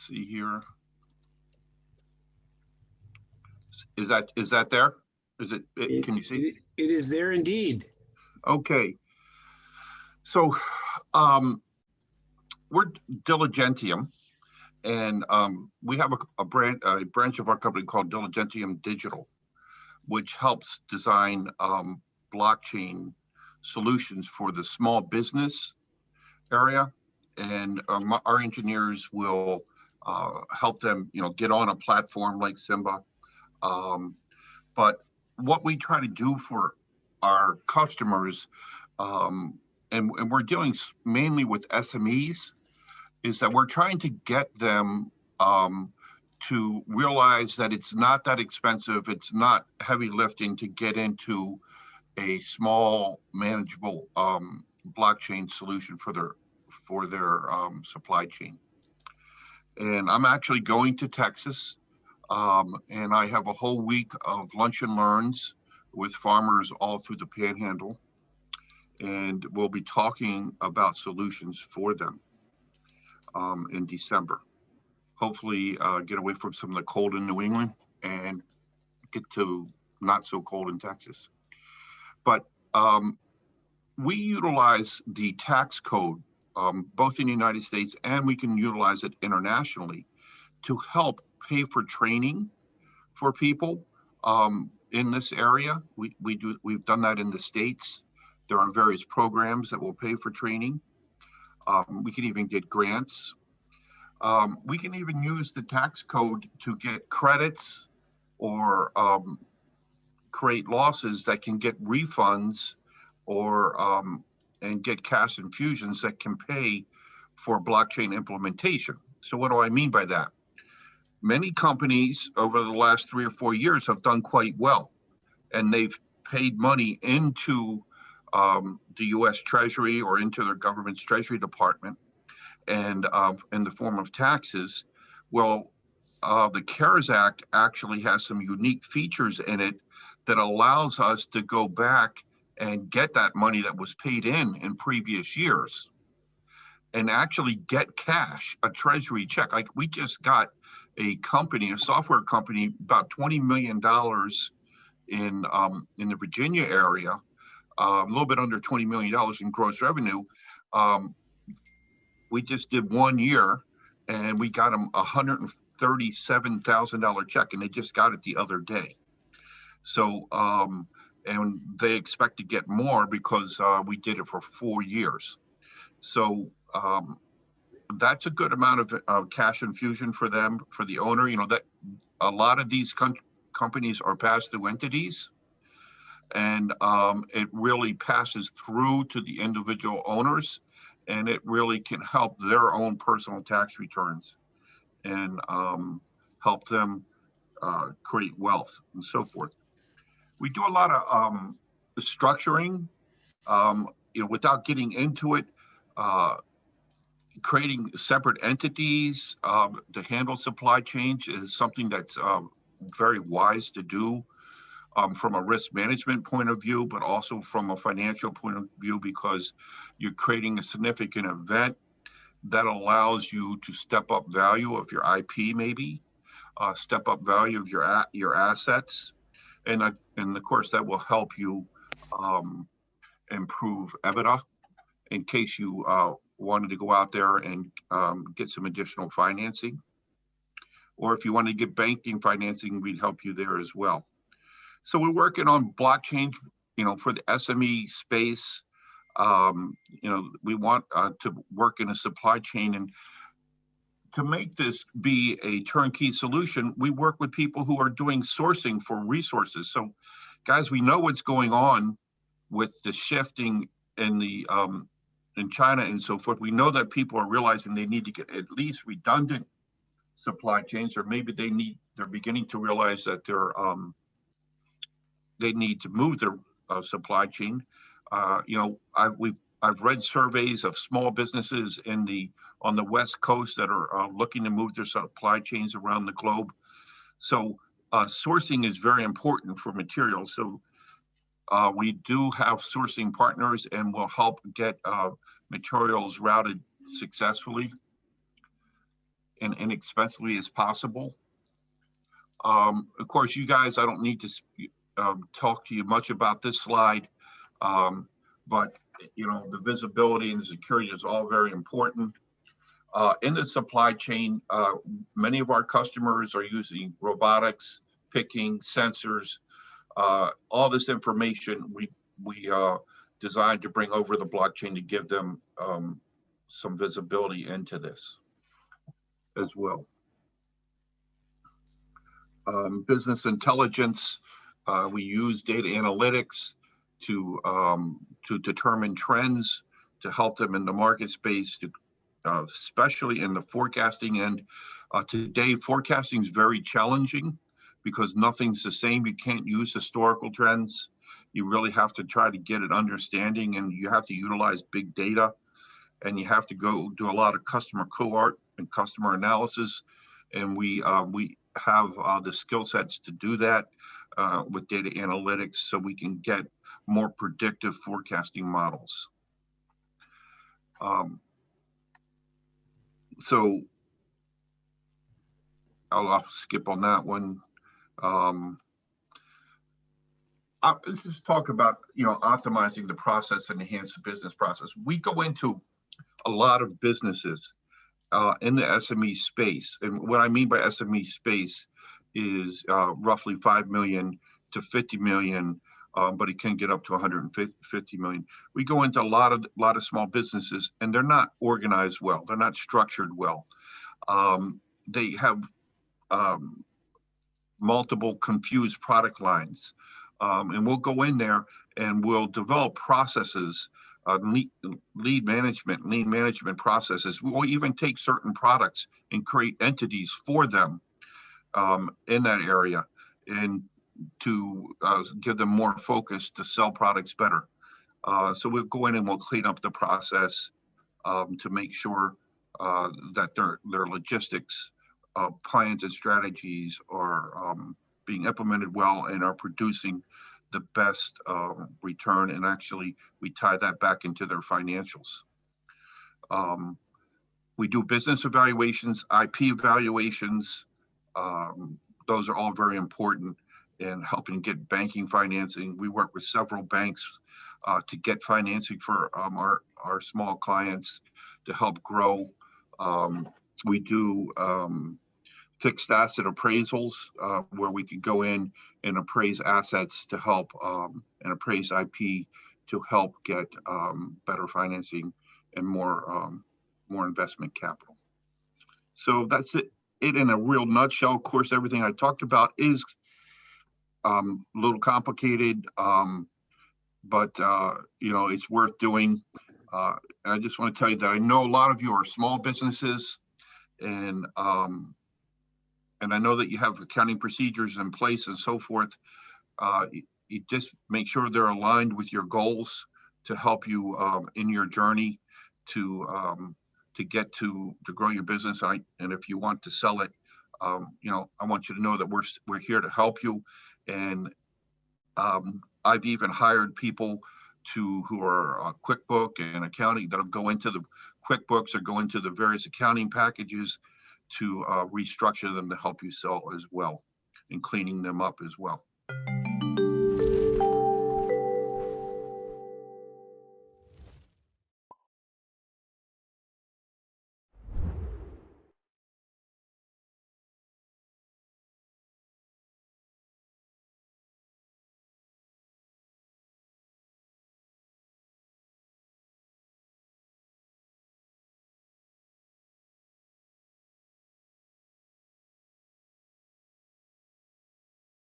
let's see here. Is that there? Is it can you see? It is there indeed. Okay. So we're Diligentiam, and we have a branch of our company called Diligentiam Digital, which helps design blockchain solutions for the small business area, and our engineers will help them, get on a platform like Simba. But what we try to do for our customers, and we're dealing mainly with SMEs, is that we're trying to get them to realize that it's not that expensive, it's not heavy lifting to get into a small, manageable blockchain solution for their supply chain. And I'm actually going to Texas, and I have a whole week of lunch and learns with farmers all through the Panhandle, and we'll be talking about solutions for them in December. Hopefully get away from some of the cold in New England and get to not so cold in Texas. But we utilize the tax code both in the United States, and we can utilize it internationally to help pay for training for people in this area. We've done that in the States. There are various programs that will pay for training. We can even get grants. We can even use the tax code to get credits or create losses that can get refunds or and get cash infusions that can pay for blockchain implementation. So what do I mean by that? Many companies over the last 3 or 4 years have done quite well, and they've paid money into the U.S. Treasury or into their government's Treasury Department, and in the form of taxes. Well, the CARES Act actually has some unique features in it that allows us to go back and get that money that was paid in previous years and actually get cash, a treasury check. Like we just got a software company, about $20 million in the Virginia area, a little bit under $20 million in gross revenue. We just did 1 year and we got them a $137,000 check, and they just got it the other day. So, and they expect to get more because we did it for 4 years. So that's a good amount of cash infusion for them, for the owner. That a lot of these companies are pass-through entities, and it really passes through to the individual owners, and it really can help their own personal tax returns and help them create wealth and so forth. We do a lot of structuring, without getting into it, creating separate entities to handle supply chains is something that's very wise to do from a risk management point of view, but also from a financial point of view, because you're creating a significant event that allows you to step up value of your IP, maybe step up value of your assets. And of course, that will help you improve EBITDA in case you wanted to go out there and get some additional financing. Or if you want to get banking financing, we'd help you there as well. So we're working on blockchain, for the SME space. We want to work in a supply chain, and to make this be a turnkey solution, we work with people who are doing sourcing for resources. So guys, we know what's going on with the shifting in China and so forth. We know that people are realizing they need to get at least redundant supply chains, or maybe they're beginning to realize that they need to move their supply chain. I've read surveys of small businesses on the West Coast that are looking to move their supply chains around the globe. So sourcing is very important for materials. So we do have sourcing partners, and we'll help get materials routed successfully. and inexpensively as possible. Of course, you guys, I don't need to talk to you much about this slide, but the visibility and the security is all very important. In the supply chain, many of our customers are using robotics, picking, sensors. All this information we designed to bring over the blockchain to give them some visibility into this as well. Business intelligence, we use data analytics to determine trends, to help them in the market space, especially in the forecasting end. Today, forecasting is very challenging because nothing's the same. You can't use historical trends. You really have to try to get an understanding, and you have to utilize big data, and you have to go do a lot of customer cohort and customer analysis. And we have the skill sets to do that with data analytics, so we can get more predictive forecasting models. So I'll skip on that one. Let's just talk about optimizing the process and enhance the business process. We go into a lot of businesses in the SME space, and what I mean by SME space is roughly 5 million to 50 million, but it can get up to 150 million. We go into a lot of small businesses, and they're not organized well. They're not structured well. They have multiple confused product lines, and we'll go in there and we'll develop processes, lean management processes. We'll even take certain products and create entities for them in that area, and to give them more focus to sell products better. So we'll go in and we'll clean up the process to make sure that their logistics plans and strategies are being implemented well and are producing the best return, and actually we tie that back into their financials. We do business evaluations, IP evaluations. Those are all very important in helping get banking financing. We work with several banks to get financing for our small clients to help grow. We do fixed asset appraisals where we can go in and appraise assets to help and appraise IP to help get better financing and more investment capital. So that's it in a real nutshell. Of course, everything I talked about is a little complicated, but it's worth doing. And I just want to tell you that I know a lot of you are small businesses, and I know that you have accounting procedures in place and so forth. You just make sure they're aligned with your goals to help you in your journey to get to grow your business. And if you want to sell it, I want you to know that we're here to help you. And I've even hired people who are QuickBook and accounting that'll go into the QuickBooks or go into the various accounting packages to restructure them to help you sell as well, and cleaning them up as well.